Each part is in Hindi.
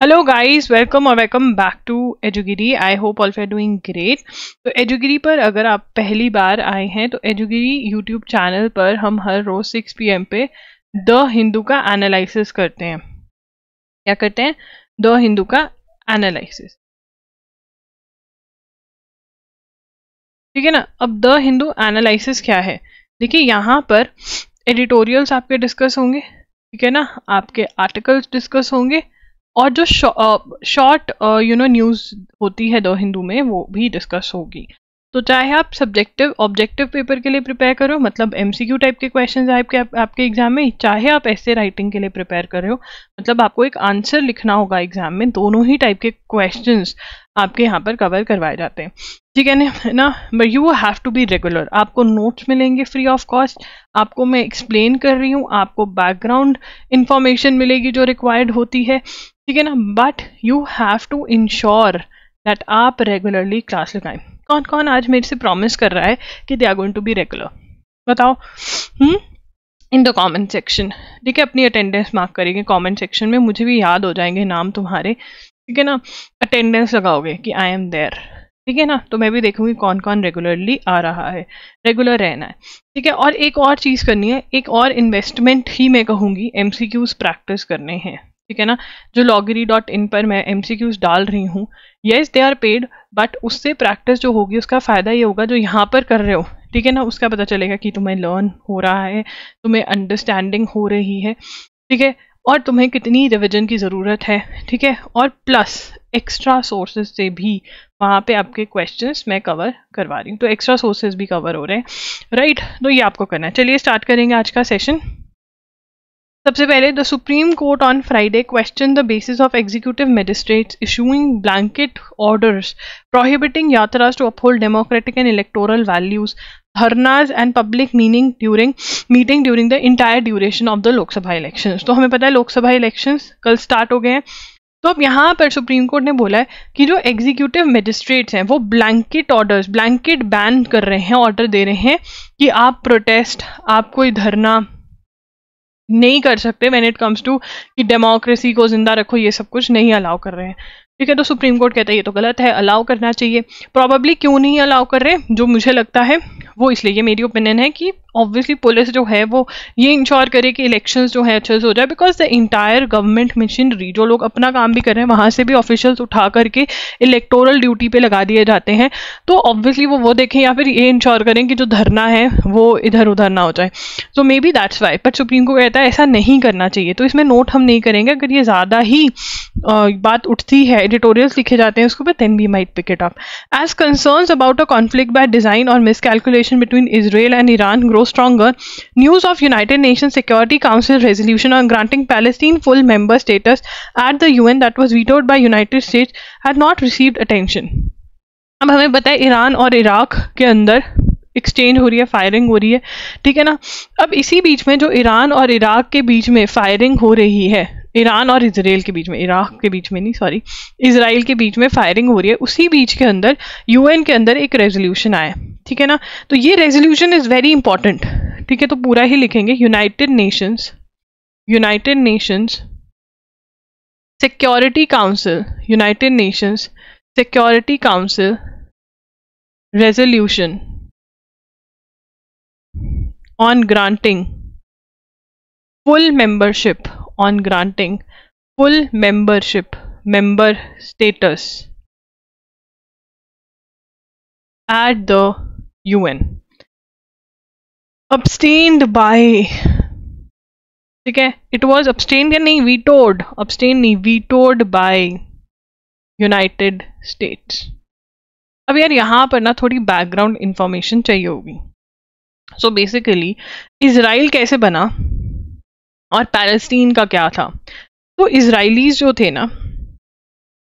हेलो गाइस, वेलकम और वेलकम बैक टू एजुगिरी। I hope all are doing great. तो एजुगिरी पर अगर आप पहली बार आए हैं तो एजुगिरी यूट्यूब चैनल पर हम हर रोज 6 PM पे द हिंदू का एनालिसिस करते हैं। क्या करते हैं? द हिंदू का एनालिसिस। ठीक है ना। अब द हिंदू एनालिसिस क्या है? देखिए, यहाँ पर एडिटोरियल्स आपके डिस्कस होंगे, ठीक है ना, आपके आर्टिकल्स डिस्कस होंगे और जो शॉर्ट न्यूज़ होती है द हिंदू में वो भी डिस्कस होगी। तो चाहे आप सब्जेक्टिव ऑब्जेक्टिव पेपर के लिए प्रिपेयर करो, मतलब MCQ टाइप के क्वेश्चंस आपके एग्जाम में, चाहे आप ऐसे राइटिंग के लिए प्रिपेयर कर रहे हो, मतलब आपको एक आंसर लिखना होगा एग्जाम में, दोनों ही टाइप के क्वेश्चंस आपके यहाँ पर कवर करवाए जाते हैं। ठीक है ना। But you have to be regular. आपको नोट्स मिलेंगे फ्री ऑफ कॉस्ट, आपको मैं एक्सप्लेन कर रही हूँ, आपको बैकग्राउंड इंफॉर्मेशन मिलेगी जो रिक्वायर्ड होती है, ठीक है ना। But you have to ensure that आप रेगुलरली क्लास लगाएं। कौन कौन आज मेरे से प्रॉमिस कर रहा है कि they are going to be regular? बताओ इन द कमेंट सेक्शन। ठीक है, अपनी अटेंडेंस मार्क करेंगे कमेंट सेक्शन में, मुझे भी याद हो जाएंगे नाम तुम्हारे, ठीक है ना। अटेंडेंस लगाओगे कि आई एम देयर, ठीक है ना। तो मैं भी देखूंगी कौन कौन रेगुलरली आ रहा है। रेगुलर रहना है, ठीक है। और एक और चीज़ करनी है, एक और इन्वेस्टमेंट ही मैं कहूँगी, MCQs प्रैक्टिस करने हैं, ठीक है ना। जो loggery.in पर मैं MCQs डाल रही हूँ, yes they are paid, but उससे प्रैक्टिस जो होगी उसका फ़ायदा ये होगा जो यहाँ पर कर रहे हो, ठीक है ना, उसका पता चलेगा कि तुम्हें लर्न हो रहा है, तुम्हें अंडरस्टैंडिंग हो रही है, ठीक है, और तुम्हें कितनी रिविजन की ज़रूरत है, ठीक है। और प्लस एक्स्ट्रा सोर्सेज से भी वहाँ पे आपके क्वेश्चंस मैं कवर करवा रही हूँ, तो एक्स्ट्रा सोर्सेज भी कवर हो रहे हैं, राइट। तो ये आपको करना है। चलिए स्टार्ट करेंगे आज का सेशन। सबसे पहले, the supreme court on Friday question the basis of executive magistrates issuing blanket orders prohibiting यात्रास to uphold democratic and electoral values, धरनाज and public meeting during the entire duration of the Lok Sabha elections. तो हमें पता है लोकसभा इलेक्शंस कल स्टार्ट हो गए हैं। तो अब यहाँ पर सुप्रीम कोर्ट ने बोला है कि जो एग्जीक्यूटिव मजिस्ट्रेट्स हैं वो ब्लैंकेट ऑर्डर्स, ब्लैंकेट बैन कर रहे हैं, ऑर्डर दे रहे हैं कि आप प्रोटेस्ट, आप कोई धरना नहीं कर सकते व्हेन इट कम्स टू कि डेमोक्रेसी को जिंदा रखो, ये सब कुछ नहीं अलाउ कर रहे हैं, ठीक है। तो सुप्रीम कोर्ट कहता है ये तो गलत है, अलाउ करना चाहिए। प्रॉबेबली क्यों नहीं अलाउ कर रहे, जो मुझे लगता है वो इसलिए, ये मेरी ओपिनियन है कि ऑब्वियसली पुलिस जो है वो ये इंश्योर करे कि इलेक्शंस जो है अच्छे से हो जाए, because the entire government machinery, जो लोग अपना काम भी कर रहे हैं वहाँ से भी ऑफिशियल्स उठा करके इलेक्टोरल ड्यूटी पे लगा दिए जाते हैं, तो ऑब्वियसली वो देखें या फिर ये इंश्योर करें कि जो धरना है वो इधर उधर ना हो जाए। So may be that's why, but supreme court कहता है ऐसा नहीं करना चाहिए, तो इसमें नोट हम नहीं करेंगे। अगर ये ज़्यादा ही बात उठती है, एडिटोरियल्स लिखे जाते हैं उसको पे, then we might pick it up. As concerns about a conflict by design or miscalculation between Israel and Iran grow stronger, news of United Nations Security Council resolution on granting Palestine full member status at the UN that was vetoed by United States had not received attention. अब हमें पता है ईरान और इराक के अंदर एक्सचेंज हो रही है, फायरिंग हो रही है, ठीक है ना। अब इसी बीच में जो ईरान और इराक के बीच में फायरिंग हो रही है, ईरान और इजराइल के बीच में, इराक के बीच में नहीं, सॉरी, इजराइल के बीच में फायरिंग हो रही है, उसी बीच के अंदर UN के अंदर एक रेजोल्यूशन आया, ठीक है ना। तो ये रेजोल्यूशन इज वेरी इंपॉर्टेंट, ठीक है। तो पूरा ही लिखेंगे, United Nations security council, United Nations security council resolution on granting full membership member status at the UN, abstained by, ठीक है, it was abstained या नहीं, vetoed by United States। अब यार यहाँ पर ना थोड़ी बैकग्राउंड इंफॉर्मेशन चाहिए होगी। सो बेसिकली इजराइल कैसे बना और पैलेस्टीन का क्या था। तो इजराइलीज जो थे ना,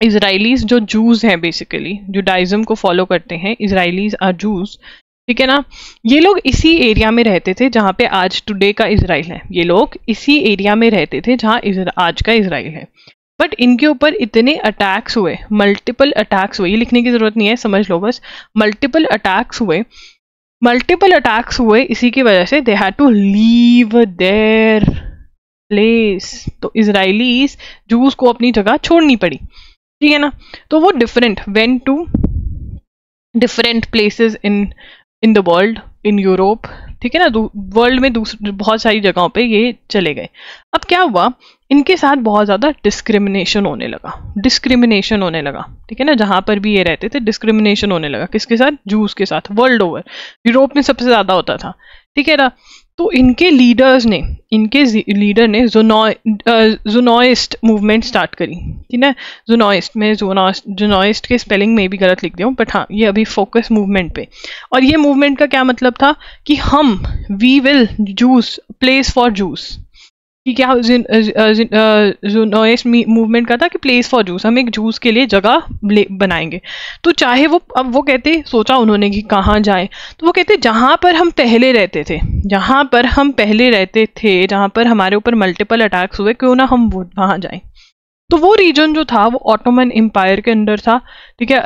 इजराइलीज जो जूस हैं, बेसिकली जुडाइज्म को फॉलो करते हैं, इजराइलीज आर जूस, ठीक है ना। ये लोग इसी एरिया में रहते थे जहाँ पे आज टुडे का इजराइल है, ये लोग इसी एरिया में रहते थे जहाँ आज का इजराइल है। बट इनके ऊपर इतने अटैक्स हुए, मल्टीपल अटैक्स हुए, ये लिखने की जरूरत नहीं है, समझ लो बस, मल्टीपल अटैक्स हुए, इसी की वजह से they had to leave their place, तो इजराइलीज जूस को अपनी जगह छोड़नी पड़ी, ठीक है ना। तो वो different went to different places in the world, in Europe, ठीक है ना, वर्ल्ड में बहुत सारी जगहों पे ये चले गए। अब क्या हुआ, इनके साथ बहुत ज़्यादा डिस्क्रिमिनेशन होने लगा, ठीक है ना, जहाँ पर भी ये रहते थे डिस्क्रिमिनेशन होने लगा। किसके साथ? जूस के साथ, वर्ल्ड ओवर। यूरोप में सबसे ज़्यादा होता था, ठीक है ना। तो इनके लीडर ने ज़ूनॉइस्ट मूवमेंट स्टार्ट करी, ठीक है। ज़ूनॉइस्ट के स्पेलिंग में भी गलत लिख दिया हूँ, बट हाँ, ये अभी फोकस मूवमेंट पे। और ये मूवमेंट का क्या मतलब था कि we will Jews place for Jews, कि क्या ज़ूनॉइस्ट मूवमेंट का था कि प्लेस फॉर जूस, हम एक जूस के लिए जगह बनाएंगे। तो चाहे वो, अब वो कहते, सोचा उन्होंने कि कहाँ जाए, तो वो कहते जहाँ पर हम पहले रहते थे, जहाँ पर हमारे ऊपर मल्टीपल अटैक्स हुए, क्यों ना हम वहाँ जाएं। तो वो रीजन जो था वो ऑटोमन एम्पायर के अंडर था, ठीक है।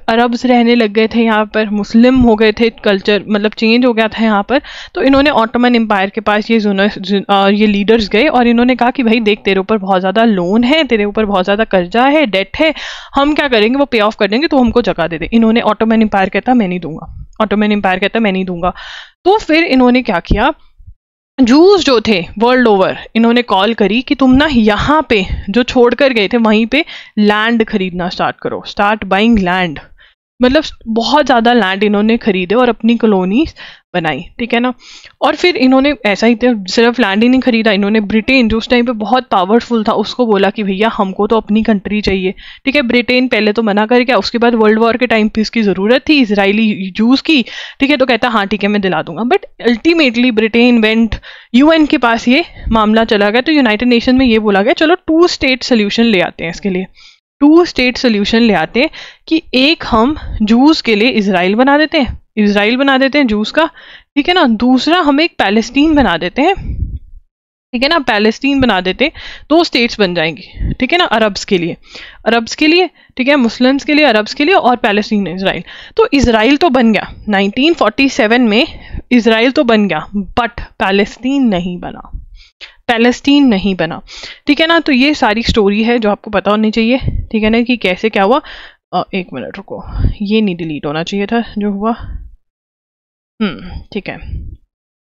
अरब्स रहने लग गए थे यहाँ पर, मुस्लिम हो गए थे, कल्चर मतलब चेंज हो गया था यहाँ पर। तो इन्होंने ऑटोमन एम्पायर के पास ये लीडर्स गए और इन्होंने कहा कि भाई देख, तेरे ऊपर बहुत ज़्यादा लोन है, तेरे ऊपर बहुत ज़्यादा कर्जा है, डेट है, हम क्या करेंगे, वो पे ऑफ कर देंगे, तो हमको जगह दे दे। इन्होंने ऑटोमन एम्पायर कहता मैं नहीं दूंगा। तो फिर इन्होंने क्या किया, जूस जो थे वर्ल्ड ओवर, इन्होंने कॉल करी कि तुम ना यहाँ पे जो छोड़ कर गए थे वहीं पे लैंड खरीदना स्टार्ट करो, स्टार्ट बाइंग लैंड। मतलब बहुत ज़्यादा लैंड इन्होंने खरीदे और अपनी कॉलोनीज बनाई, ठीक है ना। और फिर इन्होंने ऐसा ही सिर्फ लैंड ही नहीं खरीदा, इन्होंने ब्रिटेन जो उस टाइम पे बहुत पावरफुल था उसको बोला कि भैया हमको तो अपनी कंट्री चाहिए, ठीक है। ब्रिटेन पहले तो मना कर गया, उसके बाद वर्ल्ड वॉर के टाइम पे इसकी ज़रूरत थी इजरायली जूस की, ठीक है, तो कहता हाँ ठीक है मैं दिला दूंगा। But ultimately Britain went UN के पास, ये मामला चला गया। तो यूनाइटेड नेशन में ये बोला गया चलो 2 स्टेट सोल्यूशन ले आते हैं इसके लिए, 2 स्टेट सोल्यूशन ले आते हैं कि एक हम जूस के लिए इजराइल बना देते हैं जूस का, ठीक है ना। दूसरा हम एक पैलेस्टीन बना देते हैं, ठीक है ना, पैलेस्टीन बना देते, 2 स्टेट्स बन जाएंगी, ठीक है ना, अरब्स के लिए, ठीक है, मुस्लिम्स के लिए, अरब्स के लिए, और पैलेस्टीन इजराइल। तो इजराइल तो बन गया 1947 में, इजराइल तो बन गया, बट पैलेस्टीन नहीं बना, ठीक है ना। तो ये सारी स्टोरी है जो आपको पता होनी चाहिए, ठीक है ना, कि कैसे क्या हुआ। एक मिनट रुको, ये नहीं डिलीट होना चाहिए था जो हुआ, ठीक है।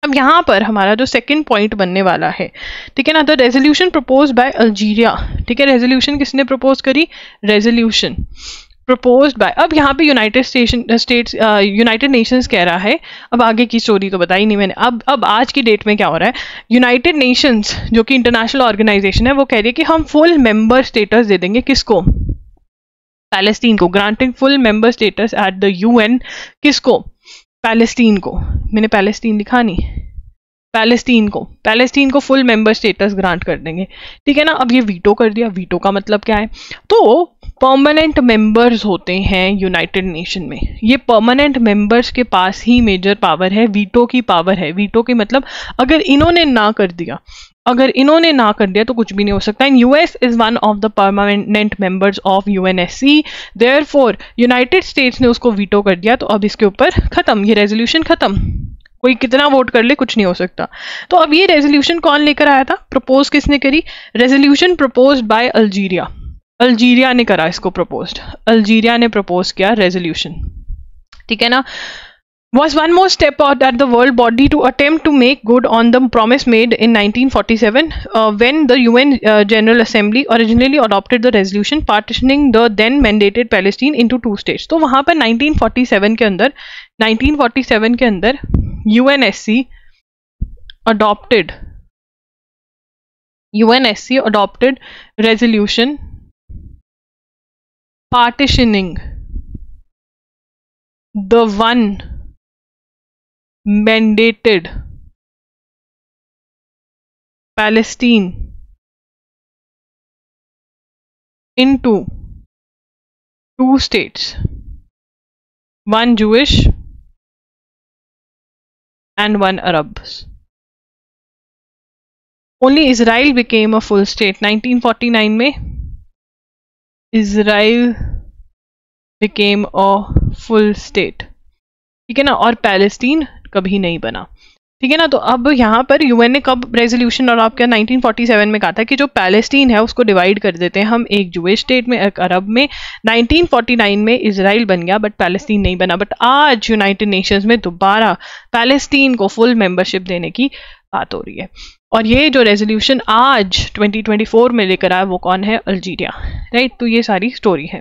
अब यहाँ पर हमारा जो सेकंड पॉइंट बनने वाला है, ठीक है ना, the resolution propose by Algeria, ठीक है। रेजोल्यूशन किसने प्रपोज करी? रेजोल्यूशन प्रपोज्ड बाय, अब यहाँ पे यूनाइटेड नेशंस कह रहा है, अब आगे की स्टोरी तो बताई नहीं मैंने। अब आज की डेट में क्या हो रहा है, यूनाइटेड नेशंस जो कि इंटरनेशनल ऑर्गेनाइजेशन है, वो कह रही है कि हम फुल मेंबर स्टेटस दे देंगे, किसको? पैलेस्टीन को, granting full member status at the UN, किसको? पैलेस्टीन को। मैंने पैलेस्टीन लिखा नहीं, पैलेस्टीन को फुल मेंबर स्टेटस ग्रांट कर देंगे, ठीक है ना। अब ये वीटो कर दिया, वीटो का मतलब क्या है, तो परमानेंट मेंबर्स होते हैं यूनाइटेड नेशन में, ये परमानेंट मेंबर्स के पास ही मेजर पावर है, वीटो की पावर है। वीटो के मतलब अगर इन्होंने ना कर दिया तो कुछ भी नहीं हो सकता। And US is one of the permanent members of UNSC, therefore United states ने उसको वीटो कर दिया, तो अब इसके ऊपर खत्म, ये रेजोल्यूशन खत्म, कोई कितना वोट कर ले कुछ नहीं हो सकता। तो अब ये रेजोल्यूशन कौन लेकर आया था, प्रपोज किसने करी? रेजोल्यूशन प्रपोज्ड बाय अल्जीरिया ने करा इसको प्रपोज्ड, अल्जीरिया ने प्रपोज किया रेजोल्यूशन, ठीक है ना। Was one more step at the world body to attempt to make good on the promise made in 1947 when the UN General Assembly originally adopted the resolution partitioning the then mandated Palestine into 2 states. तो वहाँ पर 1947 के अंदर UNSC adopted resolution partitioning the one mandated Palestine into 2 states, one Jewish and one Arabs. Only Israel became a full state. 1949 में Israel became a full state, ठीक है ना, और पैलेस्टीन कभी नहीं बना। ठीक है ना। तो अब यहाँ पर यूएन ने कब रेजोल्यूशन और आपका 1947 में कहा था कि जो पैलेस्टीन है उसको डिवाइड कर देते हैं हम, एक जूइश स्टेट में, एक अरब में। 1949 में इजराइल बन गया बट पैलेस्टीन नहीं बना। बट आज यूनाइटेड नेशंस में दोबारा पैलेस्टीन को फुल मेंबरशिप देने की बात हो रही है। और ये जो रेजोल्यूशन आज 2024 में लेकर आया वो कौन है? Algeria, right. तो ये सारी स्टोरी है,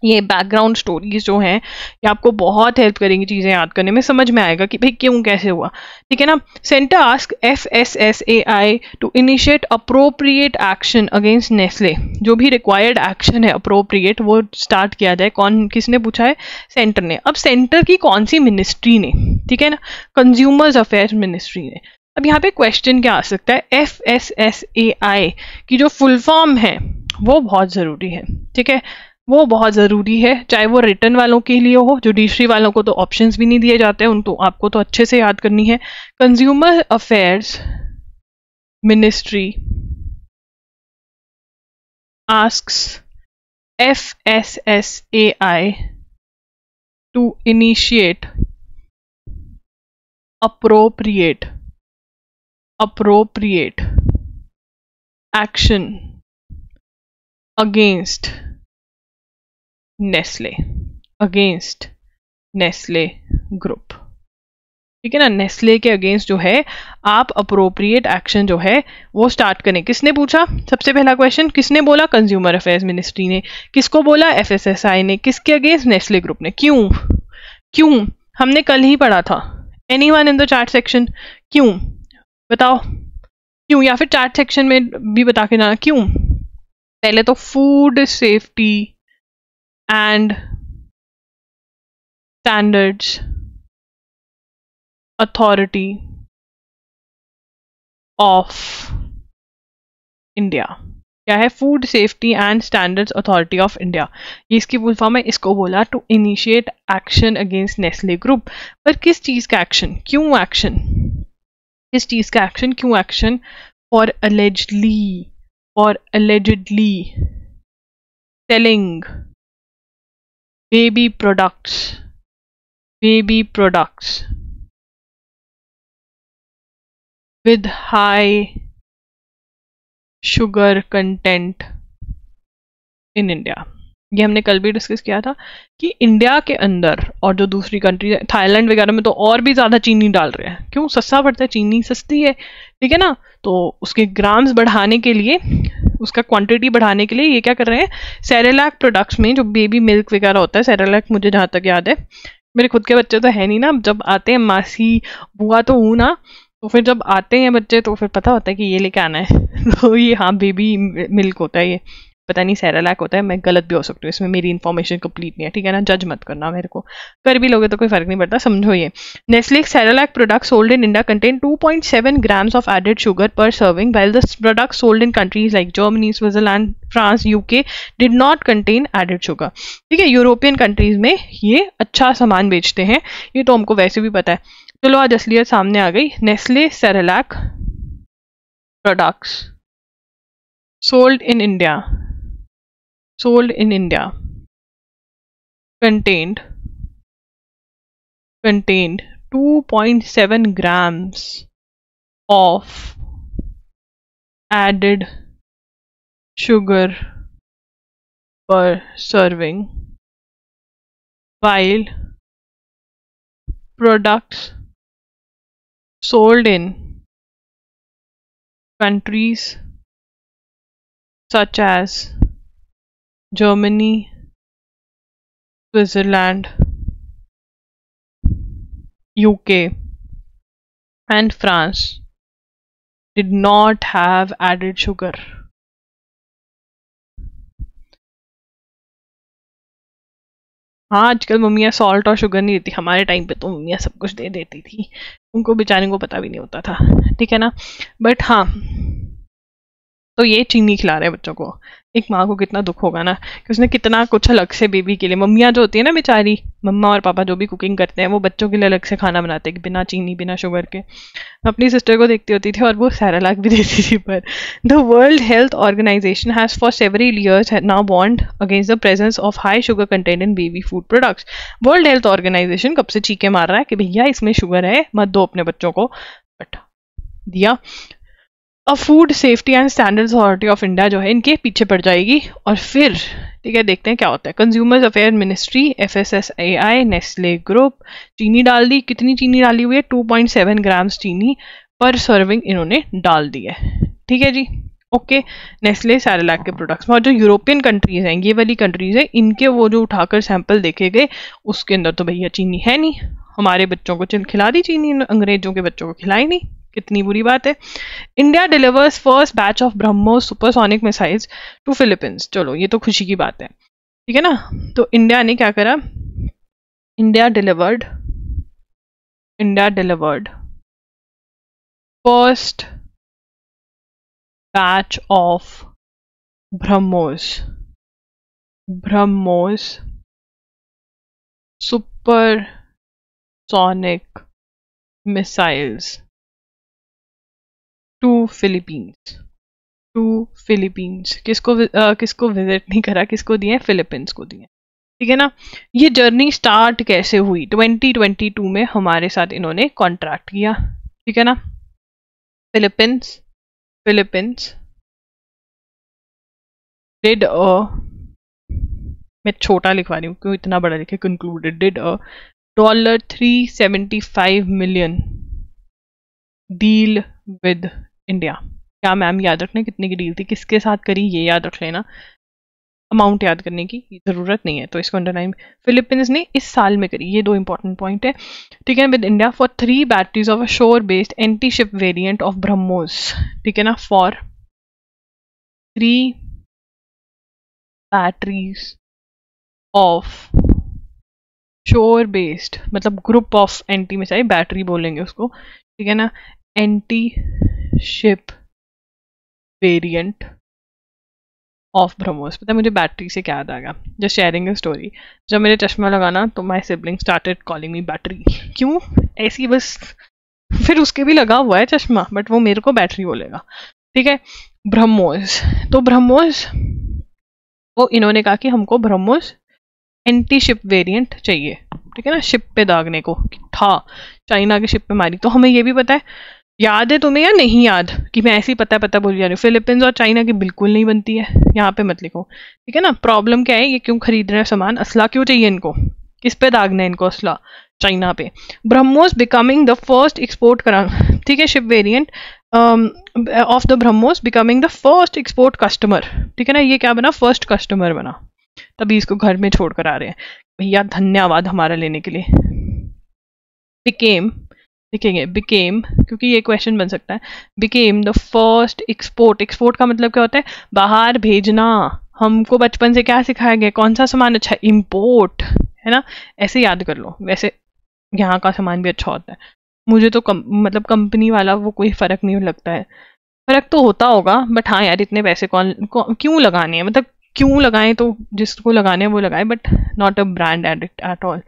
ये बैकग्राउंड स्टोरीज जो हैं ये आपको बहुत हेल्प करेंगी चीज़ें याद करने में, समझ में आएगा कि भाई क्यों कैसे हुआ। ठीक है ना। Centre ask FSSAI to initiate appropriate action against Nestle. जो भी रिक्वायर्ड एक्शन है अप्रोप्रिएट वो स्टार्ट किया जाए। कौन, किसने पूछा है? सेंटर ने। अब सेंटर की कौन सी मिनिस्ट्री ने? ठीक है ना, कंज्यूमर्स अफेयर्स मिनिस्ट्री ने। अब यहाँ पे क्वेश्चन क्या आ सकता है? FSSAI की जो फुल फॉर्म है वो बहुत ज़रूरी है। ठीक है, वो बहुत ज़रूरी है, चाहे वो रिटर्न वालों के लिए हो, जुडिशरी वालों को तो ऑप्शंस भी नहीं दिए जाते हैं, उनको आपको तो अच्छे से याद करनी है। Consumer affairs ministry asks FSSAI to initiate appropriate action against Nestle group. ठीक है ना, नेस्ले के अगेंस्ट जो है आप अप्रोप्रिएट एक्शन जो है वो स्टार्ट करें। किसने पूछा? सबसे पहला क्वेश्चन किसने बोला? कंज्यूमर अफेयर्स मिनिस्ट्री ने। किसको बोला? FSSAI ने। किसके अगेंस्ट? नेस्ले ग्रुप ने। क्यों? हमने कल ही पढ़ा था। Anyone in the chat section? क्यों बताओ, क्यों? या फिर चैट सेक्शन में भी बता के ना क्यों। पहले तो food safety and standards authority of India. क्या है? Food safety and standards authority of India. ये इसकी फुल फॉर्म है। इसको बोला to initiate action against Nestle group. पर किस चीज का एक्शन? क्यों एक्शन? किस चीज का एक्शन? क्यों action? For allegedly selling baby products with high sugar content in India। ये हमने कल भी डिस्कस किया था कि इंडिया के अंदर और जो दूसरी कंट्री है, थाईलैंड वगैरह में तो और भी ज़्यादा चीनी डाल रहे हैं। क्यों? सस्ता पड़ता है, चीनी सस्ती है। ठीक है ना, तो उसके ग्राम्स बढ़ाने के लिए, उसका क्वांटिटी बढ़ाने के लिए ये क्या कर रहे हैं? सेरेलैक प्रोडक्ट्स में जो बेबी मिल्क वगैरह होता है, सेरेलैक मुझे जहाँ तक याद है, मेरे खुद के बच्चे तो है नहीं ना, जब आते हैं मासी बुआ तो हूँ ना, तो फिर जब आते हैं बच्चे तो फिर पता होता है कि ये लेके आना है तो ये हाँ बेबी मिल्क होता है, ये पता नहीं सेरेलैक होता है। मैं गलत भी हो सकती हूँ, इसमें मेरी इन्फॉर्मेशन कंप्लीट नहीं है। ठीक है ना, जज मत करना मेरे को, कर भी लोगे तो कोई फर्क नहीं पड़ता, समझो ये। Nestle Cerelac product sold in India contain 2.7 grams of added sugar per serving, while the product sold in countries like Germany, Switzerland, France, UK did not contain added sugar। ठीक है, यूरोपियन कंट्रीज में ये अच्छा सामान बेचते हैं, ये तो हमको वैसे भी पता है। चलो आज असलियत सामने आ गई। Nestle Cerelac products sold in India contained 2.7 grams of added sugar per serving, while products sold in countries such as Germany, Switzerland, UK and France did not have added sugar। हाँ, आजकल मम्मियाँ सॉल्ट और शुगर नहीं देती, हमारे टाइम पे तो मम्मियाँ सब कुछ दे देती थी, उनको बेचारे को पता भी नहीं होता था। ठीक है ना, बट हाँ तो ये चीनी खिला रहे हैं बच्चों को। एक माँ को कितना दुख होगा ना कि उसने कितना कुछ अलग से बेबी के लिए, मम्मियाँ जो होती है ना बेचारी, मम्मा और पापा जो भी कुकिंग करते हैं वो बच्चों के लिए अलग से खाना बनाते हैं कि बिना चीनी बिना शुगर के। मैं अपनी सिस्टर को देखती होती थी और वो सेरेलैक भी देती थी। पर the world health organisation has for several years now warned against the presence of high sugar content in baby food products. World health organisation कब से चीखे मार रहा है कि भैया इसमें शुगर है, मत दो अपने बच्चों को, बट दिया। Food safety and standards authority of India जो है इनके पीछे पड़ जाएगी। और फिर ठीक है देखते हैं क्या होता है। Consumers affair ministry, FSSAI, Nestle group चीनी डाल दी। कितनी चीनी डाली हुई है? 2.7 ग्राम्स चीनी पर सर्विंग इन्होंने डाल दी है। ठीक है जी, ओके। नेस्ले सेरेलैक के प्रोडक्ट्स में, और जो यूरोपियन कंट्रीज हैं, ये वाली कंट्रीज है, इनके वो जो उठाकर सैंपल देखे गए उसके अंदर तो भैया चीनी है नहीं। हमारे बच्चों को खिला दी चीनी, अंग्रेजों के बच्चों को खिलाई नहीं। कितनी बुरी बात है। India delivers first batch of BrahMos supersonic missiles to Philippines. चलो ये तो खुशी की बात है, ठीक है ना। तो इंडिया ने क्या करा? India delivered first batch of BrahMos supersonic missiles to Philippines. किसको विजिट नहीं करा, किसको दिए? फिलीपींस को दिए। ठीक है ना। ये जर्नी स्टार्ट कैसे हुई? 2022 में हमारे साथ इन्होंने कॉन्ट्रैक्ट किया। ठीक है ना। फिलीपींस डिड मैं छोटा लिखवा रही हूँ क्यों इतना बड़ा लिखे, concluded did $375 million deal with India. क्या मैम याद रखना कितने की डील थी, किसके साथ करी, ये याद रख लेना। अमाउंट याद करने की जरूरत नहीं है, तो इसको अंडरलाइन। फिलीपींस ने इस साल में करी, ये दो इंपॉर्टेंट पॉइंट है। ठीक है, with India for 3 batteries of a shore based anti ship variant of BrahMos. ठीक है ना, for 3 batteries of shore based, मतलब group of anti missile, battery बोलेंगे उसको। ठीक है ना, anti ship variant of BrahMos. पता है मुझे बैटरी से क्या याद आ गया? Just sharing a story. जब मेरे चश्मा लगाना तो my sibling started calling me battery. क्यों? ऐसी बस। फिर उसके भी लगा हुआ है चश्मा, बट वो मेरे को बैटरी बोलेगा। ठीक है, ब्रह्मोस। तो ब्रह्मोस वो इन्होंने कहा कि हमको ब्रह्मोस एंटी शिप वेरिएंट चाहिए। ठीक है ना, शिप पे दागने को था, चाइना के शिप पे मारी। तो हमें ये भी पता है, याद है तुम्हें या नहीं याद, कि मैं ऐसे ही पता बोल जा रही हूँ। फिलीपींस और चाइना की बिल्कुल नहीं बनती है, यहाँ पे मत लिखो। ठीक है ना। प्रॉब्लम क्या है, ये क्यों खरीद रहे हैं सामान, असला क्यों चाहिए इनको, किस पे दागना है इनको असला? चाइना पे। BrahMos becoming the first export करा। ठीक है, ship variant of the BrahMos becoming the first export customer. ठीक है ना, ये क्या बना? फर्स्ट कस्टमर बना, तभी इसको घर में छोड़ कर आ रहे हैं। भैया धन्यवाद हमारा लेने के लिए। बिकेम, लिखेंगे बिकेम, क्योंकि ये क्वेश्चन बन सकता है। Became the first export. Export का मतलब क्या होता है? बाहर भेजना। हमको बचपन से क्या सिखाया गया? कौन सा सामान अच्छा? इम्पोर्ट, है ना। ऐसे याद कर लो। वैसे यहाँ का सामान भी अच्छा होता है। मुझे तो मतलब कंपनी वाला वो कोई फर्क नहीं लगता है। फर्क तो होता होगा, बट हाँ यार इतने पैसे क्यों लगाने हैं, मतलब क्यों लगाएं? तो जिसको लगाने हैं वो लगाए, but not a brand addict at all.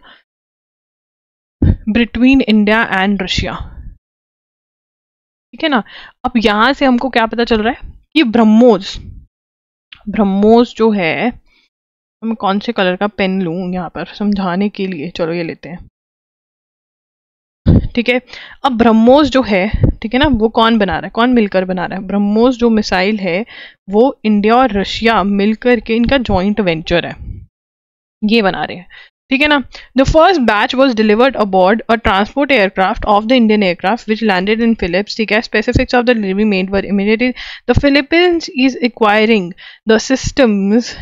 Between India and Russia. ठीक है ना। अब यहां से हमको क्या पता चल रहा है कि ब्रह्मोस जो है, मैं कौन से कलर का पेन लूं यहाँ पर समझाने के लिए? चलो ये लेते हैं। ठीक है, अब ब्रह्मोस जो है, ठीक है ना, वो कौन बना रहा है, कौन मिलकर बना रहा है? ब्रह्मोस जो मिसाइल है वो इंडिया और रशिया मिलकर के, इनका जॉइंट वेंचर है, ये बना रहे हैं। ठीक है ना। The first batch was delivered aboard a transport aircraft of the Indian aircraft which landed in Philips. ठीक है, specifics of the delivery made were immediately. The Philippines is acquiring the systems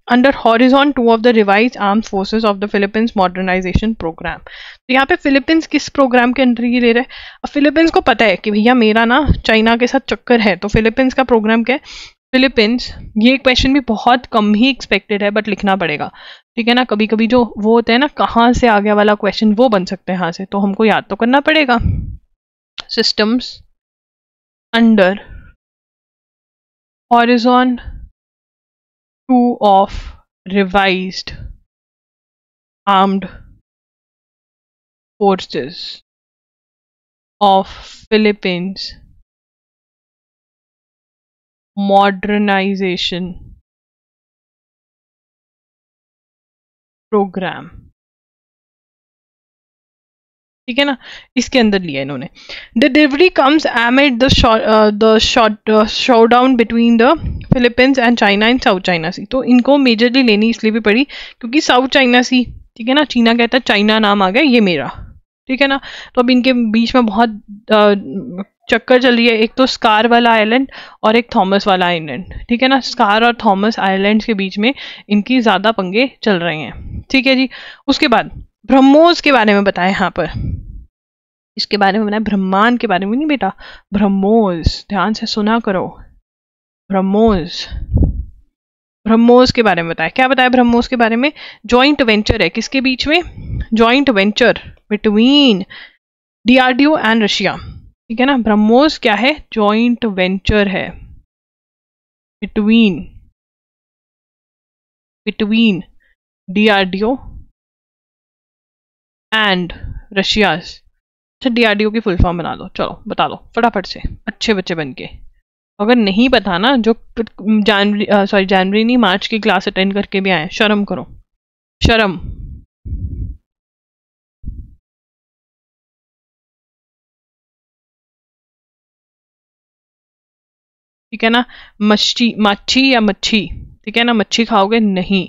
under Horizon 2 of the revise armed forces of the Philippines modernization program. तो यहाँ पे फिलीपींस किस प्रोग्राम के अंदर ये ले रहे हैं? अब फिलीपींस को पता है कि भैया मेरा ना चाइना के साथ चक्कर है, तो फिलीपींस का प्रोग्राम क्या है? फिलीपींस, ये क्वेश्चन भी बहुत कम ही एक्सपेक्टेड है, बट लिखना पड़ेगा। ठीक है ना, कभी कभी जो वो होता है ना, कहाँ से आगे वाला क्वेश्चन, वो बन सकते हैं यहाँ से, तो हमको याद तो करना पड़ेगा। Systems under Horizon 2 of revised armed forces of Philippines modernization program. ठीक है ना, इसके अंदर लिया इन्होंने. The delivery comes amid the showdown between the Philippines and China in South China Sea. तो इनको मेजरली लेनी इसलिए भी पड़ी क्योंकि साउथ चाइना सी, ठीक है ना, चीना कहता है चाइना नाम आ गया ये मेरा, ठीक है ना. तो अब इनके बीच में बहुत चक्कर चल रही है, एक तो स्कार वाला आइलैंड और एक थॉमस वाला आइलैंड, ठीक है ना. स्कार और थॉमस आइलैंड के बीच में इनकी ज्यादा पंगे चल रहे हैं, ठीक है जी. उसके बाद ब्रह्मोस के बारे में बताएं यहाँ पर, इसके बारे में बताएं, ब्रह्मांड के बारे में नहीं बेटा, ब्रह्मोस, ध्यान से सुना करो. ब्रह्मोस, ब्रह्मोस के बारे में बताया. क्या बताया ब्रह्मोस के बारे में? जॉइंट वेंचर है किसके बीच में? Joint venture between DRDO and Russia, ठीक है ना. ब्रह्मोस क्या है? जॉइंट वेंचर है बिटवीन डीआरडीओ एंड रशिया. अच्छा, डीआरडीओ की फुल फॉर्म बना दो, चलो बता दो फटाफट से, अच्छे बच्चे बन के. अगर नहीं पता ना, जो जनवरी नहीं मार्च की क्लास अटेंड करके भी आए, शर्म करो, शर्म. ठीक है ना. मच्छी या मच्छी, ठीक है ना. मच्छी खाओगे नहीं.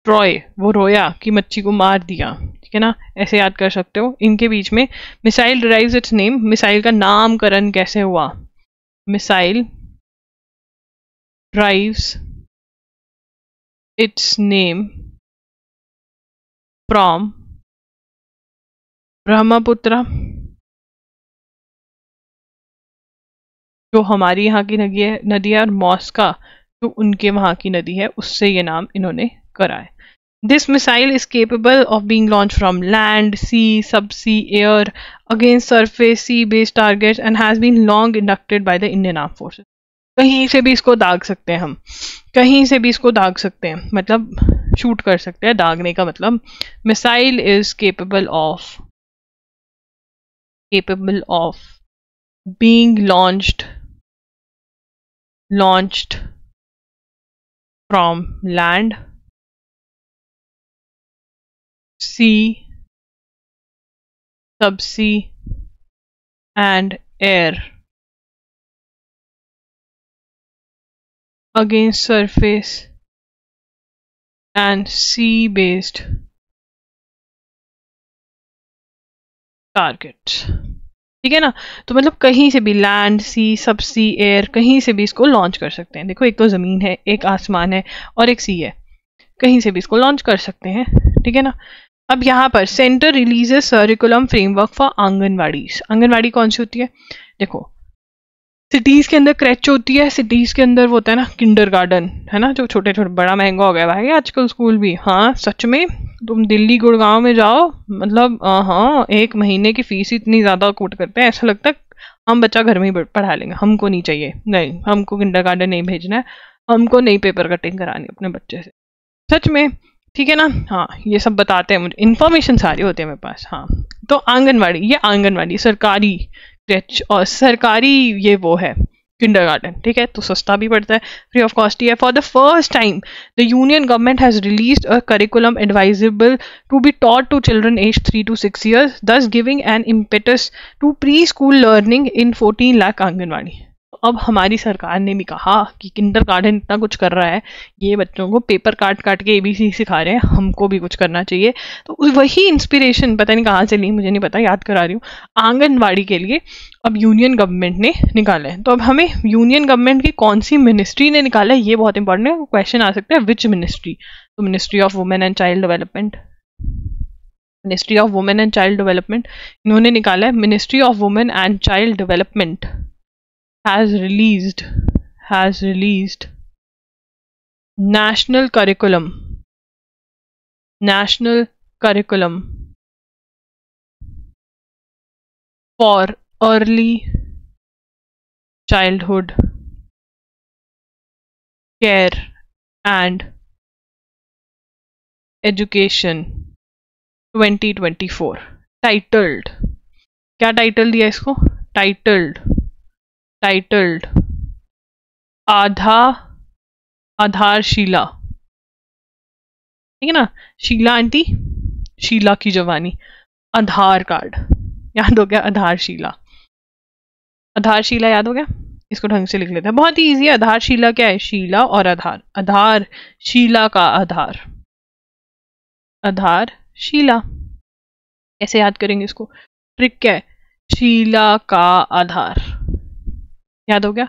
ट्रॉय, वो रोया कि मच्छी को मार दिया, ठीक है ना, ऐसे याद कर सकते हो. इनके बीच में missile derives it's name, missile का नामकरण कैसे हुआ? Missile derives its name from Brahmaputra, जो हमारी यहाँ की नदी है, और मॉस्का जो उनके वहाँ की नदी है, उससे ये नाम इन्होंने करा है. This missile is capable of being launched from land, sea, subsea, air, against surface, sea-based targets and has been long inducted by the Indian Armed Forces. कहीं से भी इसको दाग सकते हैं हम, कहीं से भी इसको दाग सकते हैं, मतलब शूट कर सकते हैं. दागने का मतलब missile is capable of being launched from land, sea, subsea and air against surface and sea based targets. ठीक है ना. तो मतलब कहीं से भी, लैंड, सी, सबसी, एयर, कहीं से भी इसको लॉन्च कर सकते हैं. देखो, एक तो जमीन है, एक आसमान है और एक सी है, कहीं से भी इसको लॉन्च कर सकते हैं, ठीक है ना. अब यहाँ पर centre releases curriculum framework for anganwadi. Anganwadi कौन सी होती है? देखो, सिटीज के अंदर क्रैच होती है, सिटीज के अंदर वो होता है ना किंडरगार्टन, है ना, जो छोटे छोटे, बड़ा महंगा हो गया भाई आजकल स्कूल भी. हाँ सच में, तुम दिल्ली गुड़गांव में जाओ, मतलब हाँ, 1 महीने की फीस इतनी ज्यादा कोट करते हैं, ऐसा लगता है हम बच्चा घर में ही पढ़ा लेंगे, हमको नहीं चाहिए, नहीं, हमको किंडरगार्टन नहीं भेजना है, हमको नहीं पेपर कटिंग करानी अपने बच्चे से. सच में, ठीक है ना. हाँ, ये सब बताते हैं मुझे, इन्फॉर्मेशन सारी होती है मेरे पास. हाँ, तो आंगनवाड़ी, ये आंगनवाड़ी सरकारी और सरकारी ये वो है किंडरगार्टन, ठीक है. तो सस्ता भी पड़ता है, फ्री ऑफ कॉस्ट ही है. For the first time the union government has released a curriculum advisable to be taught to children age 3 to 6 years, thus giving an impetus to preschool learning in 14 lakh anganwadi. अब हमारी सरकार ने भी कहा कि किंडरगार्टन इतना कुछ कर रहा है, ये बच्चों को पेपर काट काट के एबीसी सिखा रहे हैं, हमको भी कुछ करना चाहिए. तो वही इंस्पिरेशन पता नहीं कहाँ से ली, मुझे नहीं पता, याद करा रही हूँ, आंगनवाड़ी के लिए अब यूनियन गवर्नमेंट ने निकाला है. तो अब हमें यूनियन गवर्नमेंट की कौन सी मिनिस्ट्री ने निकाला है, ये बहुत इंपॉर्टेंट है, क्वेश्चन आ सकता है, विच मिनिस्ट्री. तो ministry of women and child development, ministry of women and child development इन्होंने निकाला है. Ministry of women and child development has released national curriculum for early childhood care and education 2024। Titled, क्या टाइटल दिया इसको? टाइटल्ड आधारशिला, ठीक है ना। शीला आंटी, शीला की जवानी, आधार कार्ड याद हो गया, आधारशिला याद हो गया। इसको ढंग से लिख लेते हैं, बहुत ही इजी है। आधारशिला क्या है? शीला और आधार, आधारशिला का आधारशिला। कैसे याद करेंगे इसको? ट्रिक क्या है? शीला का आधार, याद हो गया।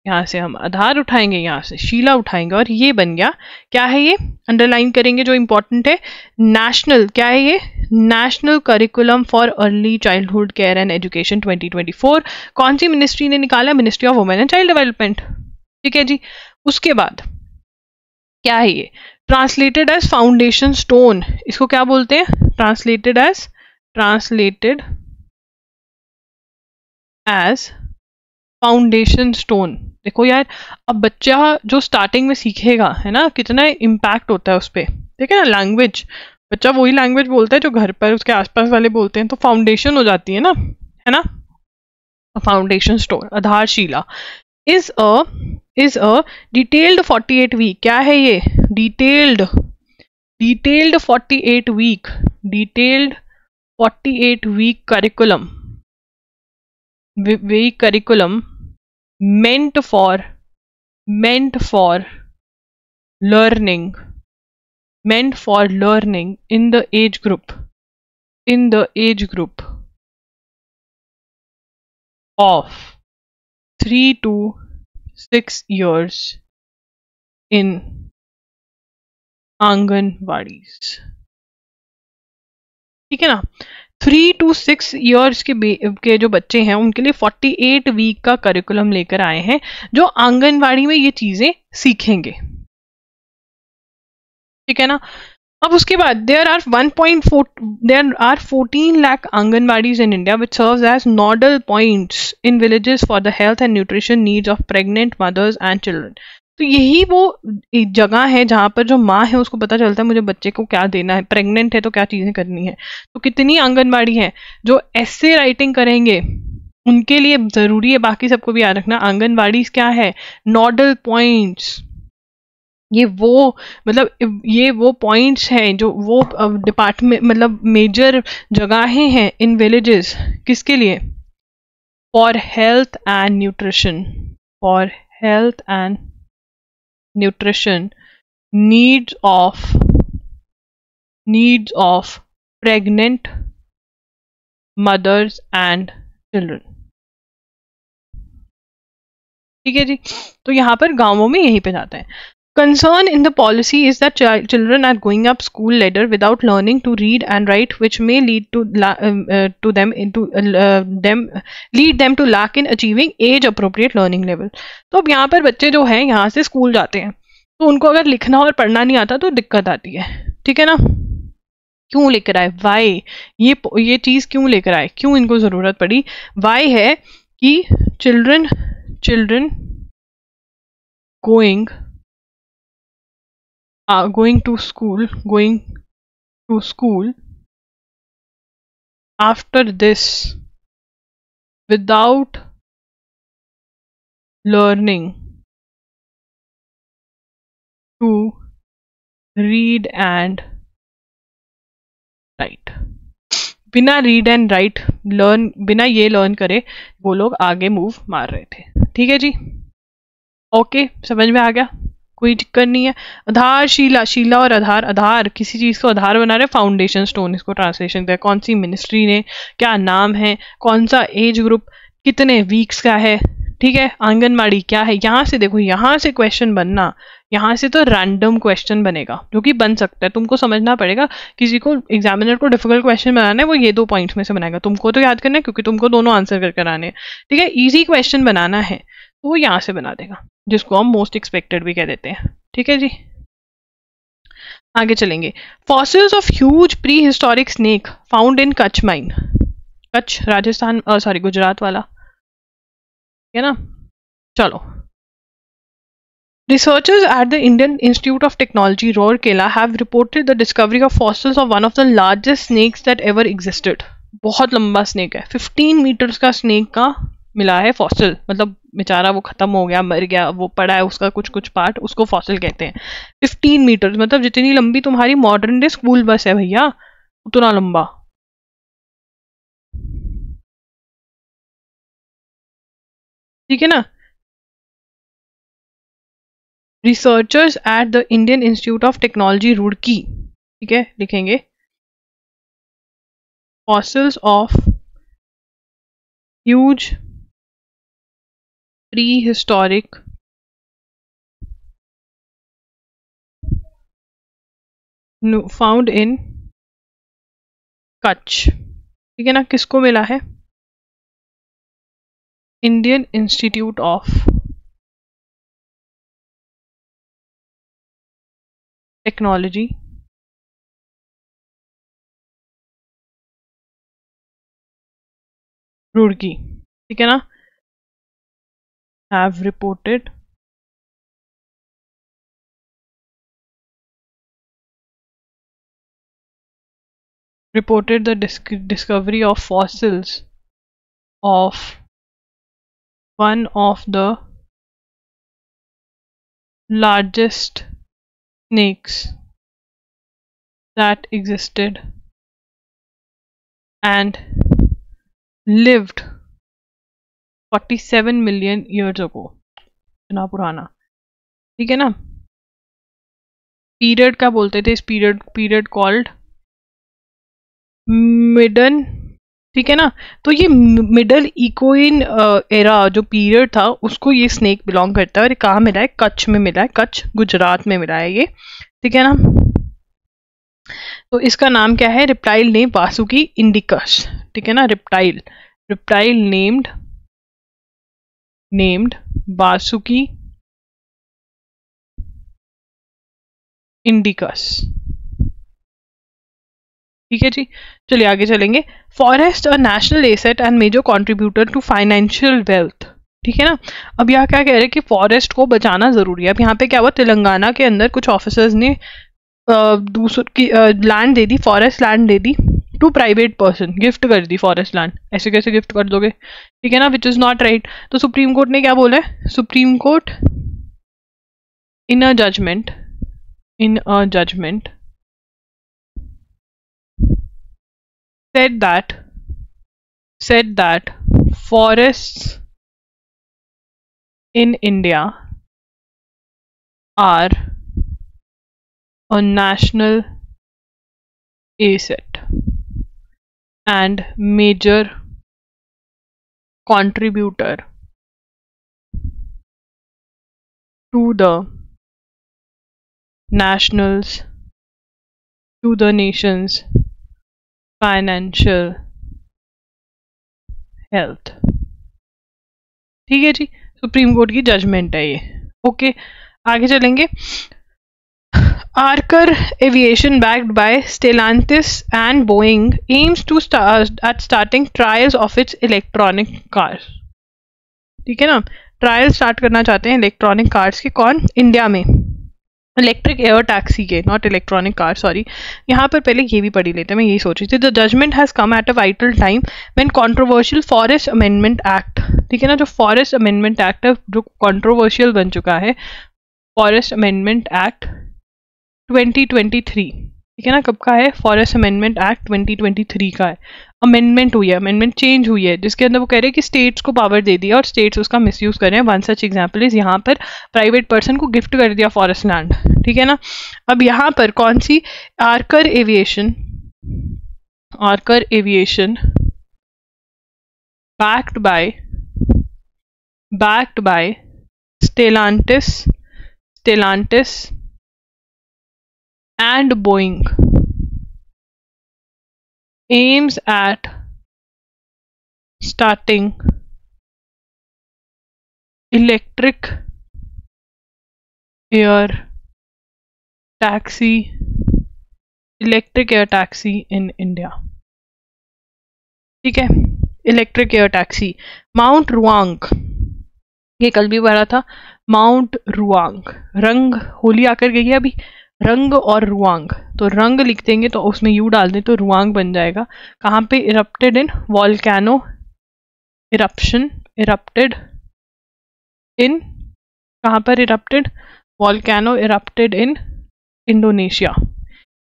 यहाँ से हम आधार उठाएंगे, यहाँ से शीला उठाएंगे, और ये बन गया। क्या है ये? अंडरलाइन करेंगे जो इंपॉर्टेंट है। नेशनल, क्या है ये? National curriculum for early childhood care and education 2024। कौन सी मिनिस्ट्री ने निकाला? Ministry of women and child development, ठीक है जी। उसके बाद क्या है ये? ट्रांसलेटेड एज फाउंडेशन स्टोन, इसको क्या बोलते हैं? Translated as foundation stone. देखो यार, अब बच्चा जो स्टार्टिंग में सीखेगा, है ना, कितना इम्पैक्ट होता है उस पर, ठीक है ना। लैंग्वेज, बच्चा वही लैंग्वेज बोलता है जो घर पर उसके आसपास वाले बोलते हैं, तो फाउंडेशन हो जाती है ना, है ना। Foundation stone, Aadharshila is a detailed 48 week, क्या है ये? Detailed 48 week curriculum, meant for learning in the age group of 3 to 6 years in anganwadis, ठीक है ना। 3 to 6 years के जो बच्चे हैं उनके लिए 48 वीक का करिकुलम लेकर आए हैं, जो आंगनवाड़ी में ये चीजें सीखेंगे, ठीक है ना। अब उसके बाद there are 14 lakh anganwadis in India which serves as nodal points in villages for the health and nutrition needs of pregnant mothers and children. तो यही वो जगह है जहाँ पर जो माँ है उसको पता चलता है मुझे बच्चे को क्या देना है, प्रेग्नेंट है तो क्या चीजें करनी है। तो कितनी आंगनबाड़ी है जो ऐसे राइटिंग करेंगे, उनके लिए जरूरी है। बाकी सबको भी याद रखना, आंगनबाड़ी क्या है? Nodal points. ये वो पॉइंट्स हैं जो वो डिपार्टमेंट, मतलब मेजर जगहें हैं इन विलेजेस, किसके लिए? For health and nutrition needs of pregnant mothers and children, ठीक है जी। तो यहाँ पर गांवों में यहीं पे जाता है। Concern in the policy is that children are going up school ladder without learning to read and write, which may lead them to lack in achieving age appropriate learning level. तो अब यहाँ पर बच्चे जो हैं यहाँ से स्कूल जाते हैं, तो उनको अगर लिखना और पढ़ना नहीं आता तो दिक्कत आती है, ठीक है ना। क्यों लेकर आए? वाई, ये चीज क्यों लेकर आए, क्यों इनको जरूरत पड़ी? वाई है कि children going to school after this without learning to read and write। बिना रीड एंड राइट बिना ये लर्न करे वो लोग आगे मूव मार रहे थे, ठीक है जी। ओके, समझ में आ गया, कोई दिक्कत नहीं है। आधारशिला, शीला और आधार किसी चीज को आधार बना रहे, फाउंडेशन स्टोन इसको ट्रांसलेशन दिया। कौन सी मिनिस्ट्री ने, क्या नाम है, कौन सा एज ग्रुप, कितने वीक्स का है, ठीक है। आंगनबाड़ी क्या है, यहाँ से देखो, यहाँ से क्वेश्चन बनना, यहाँ से तो रैंडम क्वेश्चन बनेगा जो कि बन सकता है। तुमको समझना पड़ेगा, किसी को एग्जामिनर को डिफिकल्ट क्वेश्चन बनाना है वो ये 2 पॉइंट्स में से बनाएगा, तुमको तो याद करना है क्योंकि तुमको दोनों आंसर करके आने हैं, ठीक है। इजी क्वेश्चन बनाना है तो वो यहाँ से बना देगा, जिसको हम मोस्ट एक्सपेक्टेड भी कह देते हैं, ठीक है जी। आगे चलेंगे। Fossils of huge pre historic snake found in Kutch mine, Kutch Rajasthan, sorry Gujarat वाला, है ना। चलो, Researchers at the Indian Institute of Technology, Rourkela, have reported the discovery of fossils of one of the largest snakes that ever existed. बहुत लंबा स्नेक है, 15 मीटर्स का स्नेक का मिला है फॉसिल, मतलब बेचारा वो खत्म हो गया, मर गया, वो पड़ा है उसका कुछ कुछ पार्ट, उसको फॉसिल कहते हैं। 15 मीटर्स मतलब जितनी लंबी तुम्हारी मॉडर्न डे स्कूल बस है भैया, उतना लंबा। ठीक है ना। Researchers at the Indian institute of technology Roorkee, ठीक है, लिखेंगे fossils of huge prehistoric found in Kutch. ठीक है ना, किसको मिला है? Indian institute of technology Roorkee, ठीक है ना, have reported the discovery of fossils of one of the largest snakes that existed and lived 47 million years ago। इतना पुराना, ठीक है ना। पीरियड क्या बोलते थे इस पीरियड कॉल्ड मिडन, ठीक है ना। तो ये मिडल इकोइन एरा जो पीरियड था उसको ये स्नेक बिलोंग करता है, और ये कहाँ मिला है? कच्छ में मिला है, कच्छ गुजरात में मिला है ये, ठीक है ना। तो इसका नाम क्या है? रिप्टाइल नेम वासुकी इंडिकस, ठीक है ना। रिप्टाइल नेम्ड वासुकी इंडिकस, ठीक है जी। चलिए आगे चलेंगे। Forest a national asset and major contributor to financial wealth, ठीक है ना। अब यहाँ क्या कह रहे हैं कि फॉरेस्ट को बचाना जरूरी है। अब यहाँ पे क्या हुआ, तेलंगाना के अंदर कुछ ऑफिसर्स ने दूसरों की लैंड दे दी, फॉरेस्ट लैंड दे दी टू प्राइवेट पर्सन, गिफ्ट कर दी फॉरेस्ट लैंड। ऐसे कैसे गिफ्ट कर दोगे, ठीक है ना, विच इज नॉट राइट। तो सुप्रीम कोर्ट ने क्या बोला है? Supreme court in a judgement said that forests in India are a national asset and major contributor to the nation's financial health, ठीक है जी। सुप्रीम कोर्ट की जजमेंट है ये, ओके। आगे चलेंगे। Archer Aviation backed by Stellantis and Boeing aims to starting trials of its electronic cars, ठीक है ना। ट्रायल स्टार्ट करना चाहते हैं इलेक्ट्रॉनिक कार्स के, कौन? इंडिया में। इलेक्ट्रिक एयर टैक्सी के, नॉट इलेक्ट्रॉनिक कार, सॉरी। यहाँ पर पहले ये भी पढ़ी लेते हैं, मैं यही सोच रही थी। The judgement has come at a vital time when controversial forest amendment act, ठीक है ना, जो फॉरेस्ट अमेंडमेंट एक्ट है जो कंट्रोवर्शियल बन चुका है, फॉरेस्ट अमेंडमेंट एक्ट 2023, ठीक है ना। कब का है? फॉरेस्ट अमेंडमेंट एक्ट 2023 का है। अमेंडमेंट हुई है, अमेंडमेंट चेंज हुई है, जिसके अंदर वो कह रहे हैं कि स्टेट्स को पावर दे दिया और स्टेट्स उसका मिसयूज कर रहे हैं। वन सच एग्जांपल इज यहाँ पर प्राइवेट पर्सन को गिफ्ट कर दिया फॉरेस्ट लैंड, ठीक है ना। अब यहाँ पर कौन सी? Archer Aviation backed by Stellantis and Boeing aims at starting electric air taxi in India, ठीक है। इलेक्ट्रिक एयर टैक्सी माउंट रुआंग, ये कल भी पढ़ा था। माउंट रुआंग, रंग होली आकर गई है अभी, रंग और रुआंग, तो रंग लिख देंगे तो उसमें यू डाल दें तो रुआंग बन जाएगा। कहाँ पे? इरप्टेड इन वॉल्केनो इरप्शन, इरप्टेड इन, कहाँ पर erupted? Volcano erupted in Indonesia,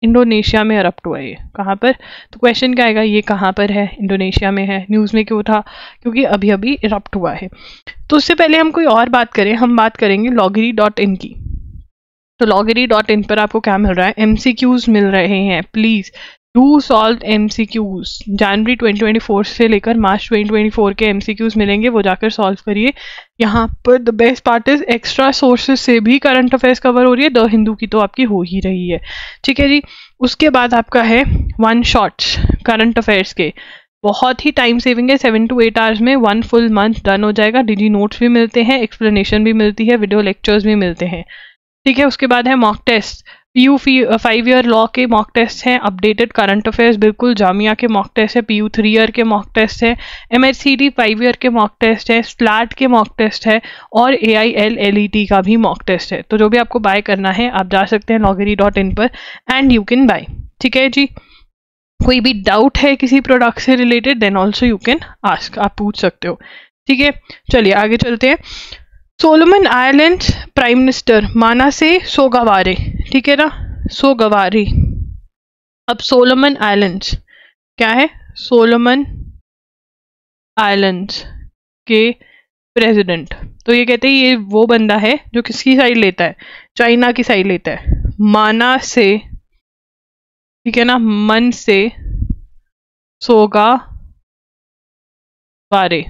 Indonesia में इरप्ट हुआ ये। कहाँ पर? तो क्वेश्चन क्या आएगा, ये कहाँ पर है? इंडोनेशिया में है। न्यूज़ में क्यों था? क्योंकि अभी अभी इरप्ट हुआ है। तो उससे पहले हम कोई और बात करें, हम बात करेंगे loggery.in की। तो loggery.in पर आपको क्या मिल रहा है? MCQs मिल रहे हैं। Please do solve MCQs। जनवरी 2024 से लेकर मार्च 2024 के MCQs मिलेंगे, वो जाकर सॉल्व करिए। यहाँ पर the best part is extra sources से भी करंट अफेयर्स कवर हो रही है। द हिंदू की तो आपकी हो ही रही है, ठीक है जी। उसके बाद आपका है वन शॉट्स करंट अफेयर्स के, बहुत ही टाइम सेविंग है। 7 to 8 आवर्स में 1 फुल मंथ डन हो जाएगा। डिजी नोट्स भी मिलते हैं, एक्सप्लेनेशन भी मिलती है, वीडियो लेक्चर्स भी मिलते हैं, ठीक है। उसके बाद है mock test, PU 5 year law के मॉक टेस्ट हैं, अपडेटेड करंट अफेयर्स बिल्कुल, जामिया के मॉक टेस्ट है, PU 3 ईयर के मॉक टेस्ट है, MHCD 5 ईयर के मॉक टेस्ट है, स्लैट के मॉक टेस्ट है, और AILLET का भी मॉक टेस्ट है। तो जो भी आपको बाय करना है आप जा सकते हैं loggery.in पर एंड यू कैन बाय, ठीक है जी। कोई भी डाउट है किसी प्रोडक्ट से related then also you can ask, आप पूछ सकते हो, ठीक है। चलिए आगे चलते हैं। Solomon island prime minister Manasseh Sogavare, ठीक है ना, सोगावारे। अब सोलोमन आइलैंड्स क्या है? सोलोमन आइलैंड्स के प्रेसिडेंट, तो ये कहते हैं ये वो बंदा है जो किसकी साइड लेता है? चाइना की साइड लेता है। माना से, ठीक है ना, मन से सोगा वारे,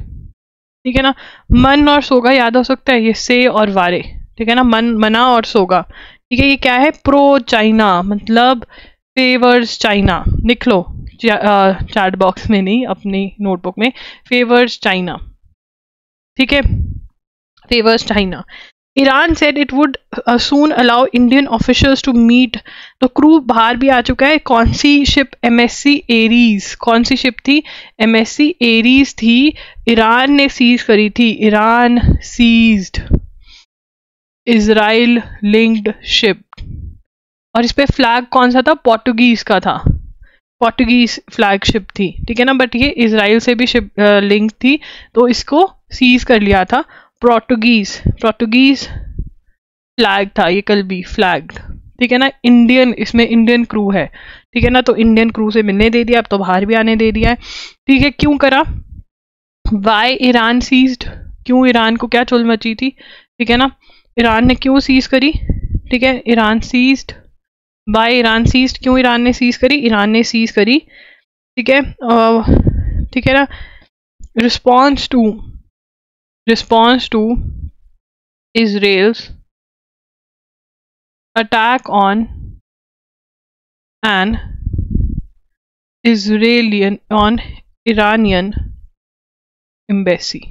ठीक है ना। मन और सोगा याद हो सकता है, ये से और वारे, ठीक है ना, मन, मना और सोगा, ठीक है। ये क्या है? प्रो चाइना, मतलब फेवर्स चाइना। लिख लो चैट बॉक्स में, नहीं अपनी नोटबुक में, फेवर्स चाइना, ठीक है, favours China. Iran said it would soon allow Indian officials to meet, तो क्रू बाहर भी आ चुका है। कौन सी शिप? MSC Aries. कौन सी शिप थी? MSC एरीज थी, ईरान ने सीज करी थी। Iran seized Israel linked ship, और इस पे फ्लैग कौन सा था? पोर्टुगीज का था, पोर्टुगीज फ्लैग शिप थी, ठीक है ना। बट ये इजराइल से भी शिप लिंक थी, तो इसको सीज कर लिया था। पोर्टुगीज फ्लैग था ये, कल भी फ्लैग, ठीक है ना। इंडियन, इसमें इंडियन क्रू है, ठीक है ना, तो इंडियन क्रू से मिलने दे दिया, अब तो बाहर भी आने दे दिया है, ठीक है। क्यों करा? वाई ईरान सीज्ड, क्यों ईरान को क्या चुल मची थी, ठीक है ना, ईरान ने क्यों सीज करी, ठीक है। Iran seized, why Iran seized, क्यों ईरान ने सीज करी? ईरान ने सीज करी, ठीक है, ठीक है ना। Response to Israel's attack on an Iranian embassy,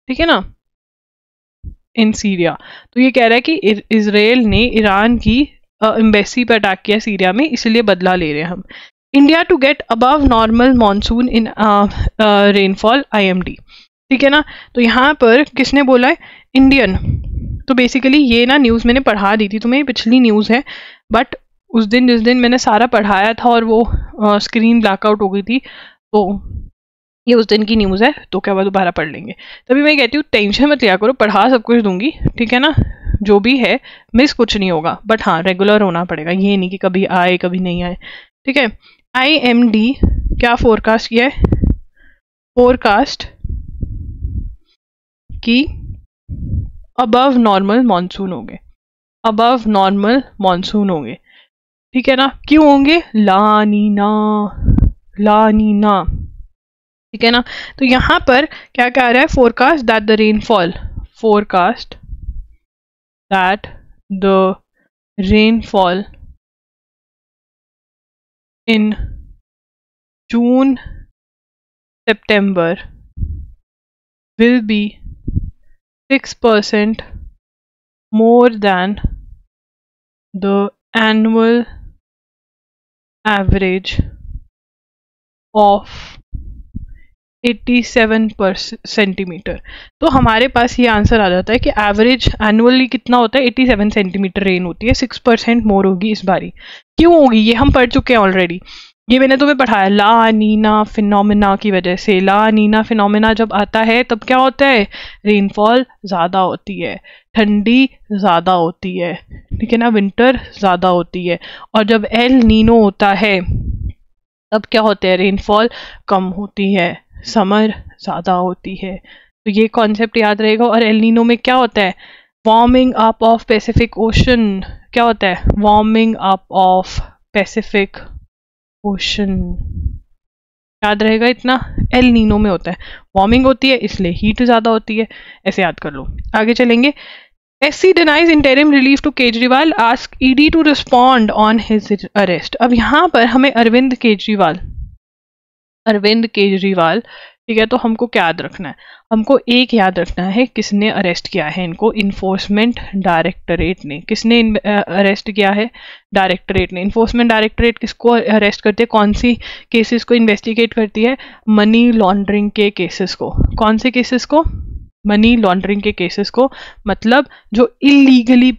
ठीक है ना, इन सीरिया। तो ये कह रहा है कि इजराइल ने ईरान की एम्बेसी पर अटैक किया सीरिया में, इसलिए बदला ले रहे हैं हम। India to get above normal monsoon in rainfall IMD, ठीक है ना। तो यहाँ पर किसने बोला है? इंडियन। तो बेसिकली ये ना न्यूज़ मैंने पढ़ा दी थी तुम्हें, पिछली न्यूज़ है, बट उस दिन जिस दिन मैंने सारा पढ़ाया था और वो स्क्रीन ब्लैकआउट हो गई थी, तो ये उस दिन की न्यूज़ है, तो क्या हुआ दोबारा पढ़ लेंगे। तभी मैं कहती हूँ टेंशन मत लिया करो, पढ़ा सब कुछ दूंगी, ठीक है ना, जो भी है मिस कुछ नहीं होगा, बट हाँ रेगुलर होना पड़ेगा, ये नहीं कि कभी आए कभी नहीं आए, ठीक है। IMD क्या फोरकास्ट किया है? फोरकास्ट कि अबव नॉर्मल मानसून होंगे, अबव नॉर्मल मानसून होंगे, ठीक है ना। क्यों होंगे? लानीना, ठीक है ना। तो यहाँ पर क्या कह रहा है? Forecast that the rainfall in June September will be 6% more than the annual average of 87 centimetre. तो हमारे पास ये आंसर आ जाता है कि एवरेज एनुअली कितना होता है, 87 सेंटीमीटर रेन होती है। 6% मोर होगी इस बारी। क्यों होगी ये हम पढ़ चुके हैं ऑलरेडी, ये मैंने तुम्हें पढ़ाया। ला नीना फिनोमेना की वजह से, ला नीना फिनोमेना जब आता है तब क्या होता है, रेनफॉल ज़्यादा होती है, ठंडी ज़्यादा होती है, ठीक है ना, विंटर ज़्यादा होती है। और जब एल नीनो होता है तब क्या होता है, रेनफॉल कम होती है, समर ज़्यादा होती है। तो ये कॉन्सेप्ट याद रहेगा। और एल नीनो में क्या होता है, warming up of Pacific ocean. क्या होता है, warming up of Pacific ocean. याद रहेगा इतना, एल नीनो में होता है, वार्मिंग होती है इसलिए हीट ज़्यादा होती है, ऐसे याद कर लो। आगे चलेंगे। SC denies interim relief to Kejriwal, ask ED to respond on his arrest। अब यहाँ पर हमें अरविंद केजरीवाल, ठीक है, तो हमको क्या याद रखना है, हमको एक याद रखना है किसने अरेस्ट किया है इनको, इन्फोर्समेंट डायरेक्टरेट ने। किसने अरेस्ट किया है, डायरेक्टरेट ने। इन्फोर्समेंट डायरेक्टरेट किसको अरेस्ट करती है, कौन सी केसेस को इन्वेस्टिगेट करती है, मनी लॉन्ड्रिंग के केसेस को। कौन से केसेस को, मनी लॉन्ड्रिंग के केसेस को, मतलब जो इलीगली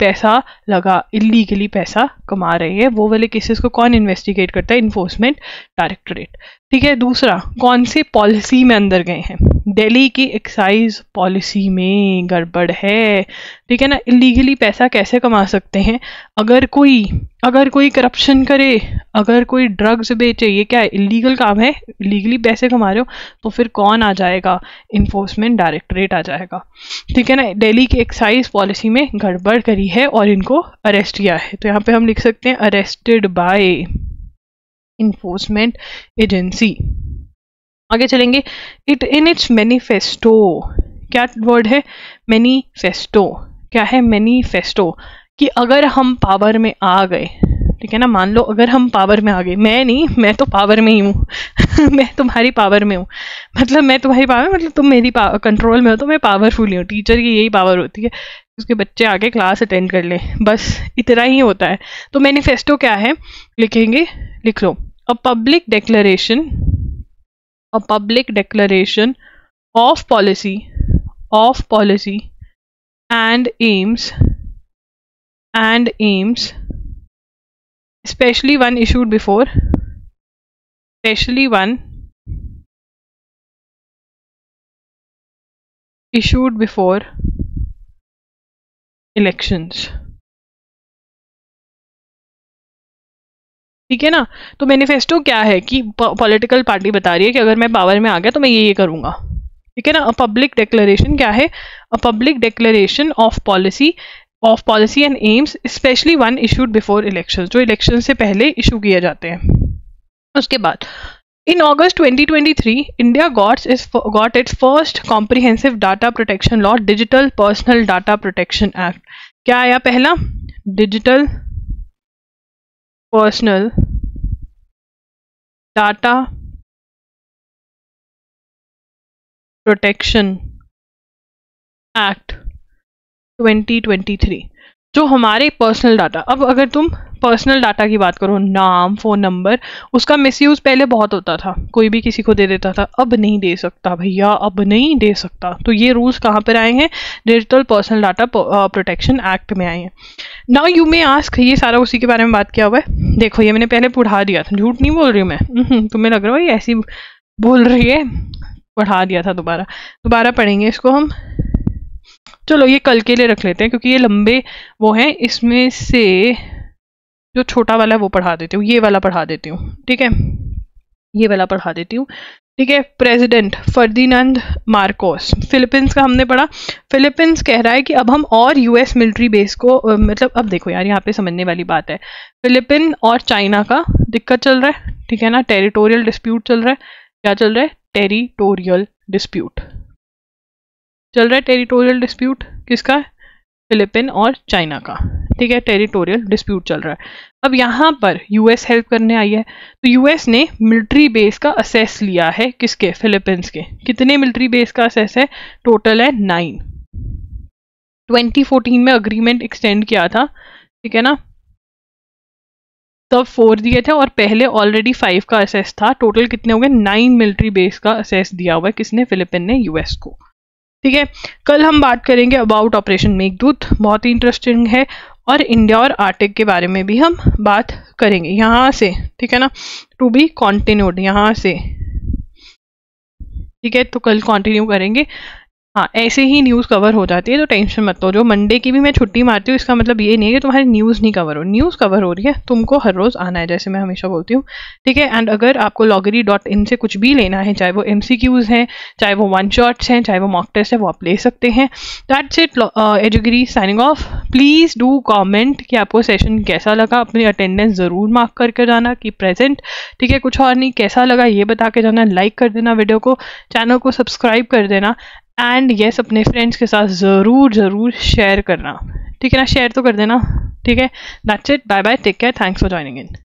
पैसा कमा रहे हैं वो वाले केसेस को कौन इन्वेस्टिगेट करता है, इन्फोर्समेंट डायरेक्टरेट। ठीक है। दूसरा, कौन सी पॉलिसी में अंदर गए हैं, दिल्ली की एक्साइज पॉलिसी में गड़बड़ है, ठीक है ना। इलीगली पैसा कैसे कमा सकते हैं, अगर कोई करप्शन करे, अगर कोई ड्रग्स बेचे, ये क्या है, इलीगल काम है, इलीगली पैसे कमा रहे हो, तो फिर कौन आ जाएगा, इन्फोर्समेंट डायरेक्टरेट आ जाएगा, ठीक है ना। दिल्ली की एक्साइज पॉलिसी में गड़बड़ करी है और इनको अरेस्ट किया है, तो यहाँ पे हम लिख सकते हैं अरेस्टेड बाय इन्फोर्समेंट एजेंसी। आगे चलेंगे। इट इन इट्स मैनिफेस्टो, क्या वर्ड है, मैनिफेस्टो। क्या है, मैनिफेस्टो, कि अगर हम पावर में आ गए, ठीक है ना, मान लो अगर हम पावर में आ गए, मैं नहीं, मैं तो पावर में ही हूँ मैं तुम्हारी पावर में हूँ, मतलब मैं तुम्हारी पावर, मतलब तुम मेरी कंट्रोल में हो, तो मैं पावरफुल ही हूँ। टीचर की यही पावर होती है, उसके बच्चे आके क्लास अटेंड कर ले, बस इतना ही होता है। तो मैनिफेस्टो क्या है, लिखेंगे, लिख लो, a public declaration of policy and aims, especially one issued before elections, ठीक है ना। तो मैनिफेस्टो क्या है कि पॉलिटिकल पार्टी बता रही है कि अगर मैं पावर में आ गया तो मैं ये करूंगा, ठीक है ना। अ पब्लिक डिक्लेरेशन क्या है, a public declaration of policy and AIIMS, specially one issued before election, जो इलेक्शन से पहले इशू किए जाते हैं। उसके बाद इन August 2023 India got its first comprehensive data protection law, digital personal data protection act. क्या आया पहला, digital personal data protection act 2023, जो हमारे पर्सनल डाटा, अब अगर तुम पर्सनल डाटा की बात करो, नाम, फोन नंबर, उसका मिसयूज पहले बहुत होता था, कोई भी किसी को दे देता था, अब नहीं दे सकता भैया, अब नहीं दे सकता। तो ये रूल्स कहाँ पर आए हैं, digital personal data protection act में आए हैं। नाउ यू मे आस्क, ये सारा उसी के बारे में बात किया हुआ है। देखो ये मैंने पहले पढ़ा दिया था, झूठ नहीं बोल रही हूँ मैं, तुम्हें लग रहा है ऐसी बोल रही है, पढ़ा दिया था, दोबारा पढ़ेंगे इसको हम। चलो ये कल के लिए रख लेते हैं क्योंकि ये लंबे वो हैं, इसमें से जो छोटा वाला है वो पढ़ा देती हूँ, ये वाला पढ़ा देती हूँ, ठीक है, ये वाला पढ़ा देती हूँ, ठीक है। प्रेसिडेंट फर्दिनांड मार्कोस, फिलीपींस का हमने पढ़ा। फिलीपींस कह रहा है कि अब हम और यूएस मिलिट्री बेस को, मतलब अब देखो यार यहाँ पे समझने वाली बात है, फिलीपीन और चाइना का दिक्कत चल रहा है, ठीक है ना, टेरिटोरियल डिस्प्यूट चल रहा है। क्या चल रहा है, टेरिटोरियल डिस्प्यूट चल रहा है। टेरिटोरियल डिस्प्यूट किसका, फिलीपीन और चाइना का, ठीक है, टेरिटोरियल डिस्प्यूट चल रहा है। अब यहाँ पर यूएस हेल्प करने आई है, तो यूएस ने मिलिट्री बेस का असेस लिया है, किसके, फिलीपींस के। कितने मिलिट्री बेस का असेस है, टोटल है 9। 2014 में अग्रीमेंट एक्सटेंड किया था, ठीक है ना, तब 4 दिए थे और पहले ऑलरेडी 5 का असेस था। टोटल कितने हो गए? 9 मिलिट्री बेस का असेस दिया हुआ है किसने? फिलिपिन ने यूएस को। ठीक है, कल हम बात करेंगे अबाउट ऑपरेशन मेघदूत, बहुत ही इंटरेस्टिंग है, और इंडिया और आर्टिक के बारे में भी हम बात करेंगे यहाँ से। ठीक है ना, टू बी कॉन्टिन्यूड यहाँ से। ठीक है, तो कल कंटिन्यू करेंगे। हाँ, ऐसे ही न्यूज़ कवर हो जाती है, तो टेंशन मत लो। जो मंडे की भी मैं छुट्टी मारती हूँ इसका मतलब ये नहीं है कि तुम्हारी न्यूज़ नहीं कवर हो, न्यूज़ कवर हो रही है, तुमको हर रोज़ आना है, जैसे मैं हमेशा बोलती हूँ। ठीक है, एंड अगर आपको loggery.in से कुछ भी लेना है, चाहे वो MCQs हैं, चाहे वो वन शॉट्स हैं, चाहे वो मॉक टेस्ट है, वो आप ले सकते हैं। दैट्स इट, एजुगिरी signing off. Please do comment कि आपको सेशन कैसा लगा, अपनी अटेंडेंस ज़रूर मार्क करके जाना कि प्रेजेंट। ठीक है, कुछ और नहीं, कैसा लगा ये बता के जाना, लाइक कर देना वीडियो को, चैनल को सब्सक्राइब कर देना, एंड येस अपने फ्रेंड्स के साथ ज़रूर शेयर करना। ठीक है ना, शेयर तो कर देना। ठीक है, that's it, bye bye, take care, thanks for joining in.